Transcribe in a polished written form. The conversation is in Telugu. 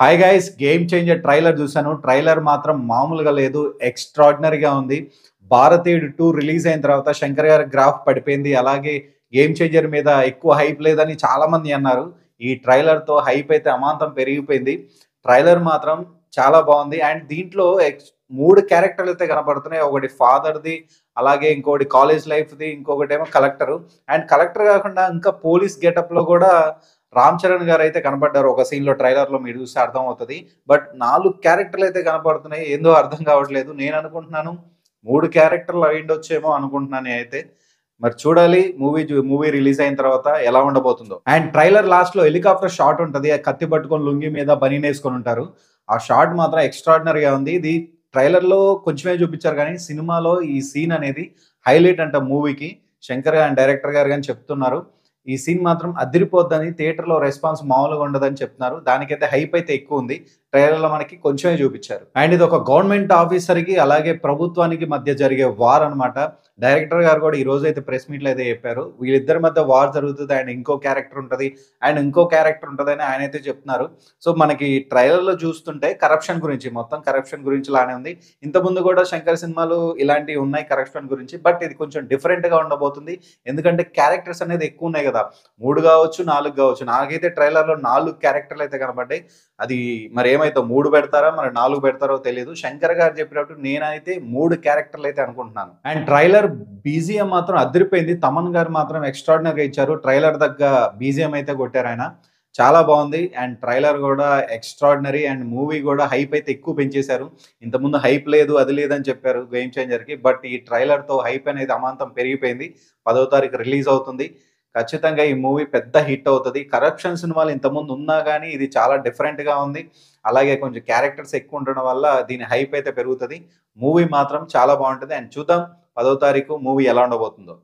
Hi guys, game changer trailer చూసాను. ట్రైలర్ మాత్రం మామూలుగా లేదు, ఎక్స్ట్రాడినరీగా ఉంది. భారతీయుడు 2 రిలీజ్ అయిన తర్వాత శంకర్ గారి గ్రాఫ్ పడిపోయింది. అలాగే గేమ్ చేంజర్ మీద ఎక్కువ హైప్ లేదని చాలా మంది అన్నారు. ఈ ట్రైలర్‌తో హైప్ అయితే అమాంతం పెరిగిపోయింది. ట్రైలర్ మాత్రం చాలా బాగుంది. అండ్ దీంట్లో 3 క్యారెక్టర్లు అయితే కనపడుతున్నాయి. ఒకటి ఫాదర్‌ది, అలాగే ఇంకోటి కాలేజ్ లైఫ్‌ది, ఇంకొకటేమో కలెక్టర్. అండ్ కలెక్టర్ కాకుండా ఇంకా పోలీస్ గెటప్‌లో కూడా రామ్ చరణ్ గారైతే కనపడ్డారు. ఒక సీన్‌లో ట్రైలర్‌లో మీరు చూస్తే అర్థమవుతది. బట్ 4 క్యారెక్టర్‌లయితే కనపడుతున్నాయి. ఏందో అర్థం కావట్లేదు. నేననుకుంటున్నాను 3 క్యారెక్టర్‌లు అయ్యుండొచ్చేమో అనుకుంటున్నాను నేనైతే. మరి చూడాలి మూవీ రిలీజ్ అయిన తర్వాత ఎలా ఉండబోతుందో. అండ్ ట్రైలర్ లాస్ట్‌లో హెలికాప్టర్ షాట్ ఉంటది. ఆ కత్తి పట్టుకొని లుంగీ మీద బనీనేసుకొని ఉంటారు. ఆ షాట్ మాత్రం ఎక్స్ట్రార్డినరీగా ఉంది. ఇది ట్రైలర్‌లో కొంచెమే చూపించారు గానీ, సినిమాలో ఈ సీన్ అనేది హైలైట్ అంట మూవీకి. శంకర్ గాని, డైరెక్టర్ గారు గాని చెప్తున్నారు. ఈ సీన్ మాత్రం అదిరిపోద్దని, థియేటర్‌లో రెస్పాన్స్ మామూలుగా ఉండదని చెప్తున్నారు. దానికైతే హైప్ అయితే ఎక్కువుంది. ట్రైలర్‌లో మనకి కొంచెమే చూపించారు. అండ్ ఇది ఒక గవర్నమెంట్ ఆఫీసర్‌కి అలాగే ప్రభుత్వానికి మధ్య జరిగే వార్ అన్నమాట. డైరెక్టర్ గారు కూడా ఈ రోజైతే ప్రెస్ మీట్‌లో అయితే చెప్పారు. వీళ్ళిద్దరి మధ్య వార్ జరుగుతది. అండ్ ఇంకో క్యారెక్టర్ ఉంటది. అండ్ ఇంకో క్యారెక్టర్ ఉంటదని ఆయనైతే చెప్తున్నారు. సో, మనకి ట్రైలర్‌లో చూస్తుంటే కరప్షన్ గురించి, మొత్తం కరప్షన్ గురించి లానే ఉంది. ఇంతకుముందు కూడా శంకర్ సినిమాలు ఇలాంటివి ఉన్నాయి కరప్షన్ గురించి. బట్ ఇది కొంచెం డిఫరెంట్‌గా ఉండబోతుంది. ఎందుకంటే క్యారెక్టర్స్ అనేది ఎక్కువ ఉన్నాయి కదా! 3 గావచ్చు, 4 గావచ్చు. నాకైతే ట్రైలర్‌లో 4 క్యారెక్టర్‌లు అయితే కనపడ్డాయి. అది మరి ఏమైద్దో 3 పెడతారా? మరి 4 పెడతారో తెలీదు. శంకర్ గారు చెప్పినట్టు నేనైతే 3 క్యారెక్టర్‌లు అయితే అనుకుంటున్నాను. అండ్ ట్రైలర్ బీజీఎం మాత్రం అదిరిపోయింది. తమన్ గారు మాత్రం ఎక్స్ట్రార్డినరీగా ఇచ్చారు. ట్రైలర్ దగ్గ బీజీఎం అయితే కొట్టారాయన. చాలా బావుంది. అండ్ ట్రైలర్ గూడా ఎక్స్ట్రార్డినరీ. అండ్ మూవీ గూడా హైప్ అయితే ఎక్కువ పెంచేశారు. ఇంతకుముందు హైప్ లేదు, అది లేదని చెప్పారు 'గేమ్ చేంజర్‌కి'. బట్ ఈ ట్రైలర్‌తో హైప్ అనేది అమాంతం పెరిగిపోయింది. 10వ తారీఖు రిలీజ్ అవుతుంది. ఖచ్చితంగా ఈ మూవీ పెద్ద హిట్ అవుతది. కరప్షన్ సినిమాలు ఇంతకుముందు ఉన్నా గానీ, ఇది చాలా డిఫరెంట్‌గా ఉంది. అలాగే కొంచెం క్యారెక్టర్స్ ఎక్కువ ఉండడం వల్ల దీని హైప్ అయితే పెరుగుతది. మూవీ మాత్రం చాలా బావుంటది. అండ్ చూద్దాం 10వ తారీఖు మూవీ ఎలా ఉండబోతుందో.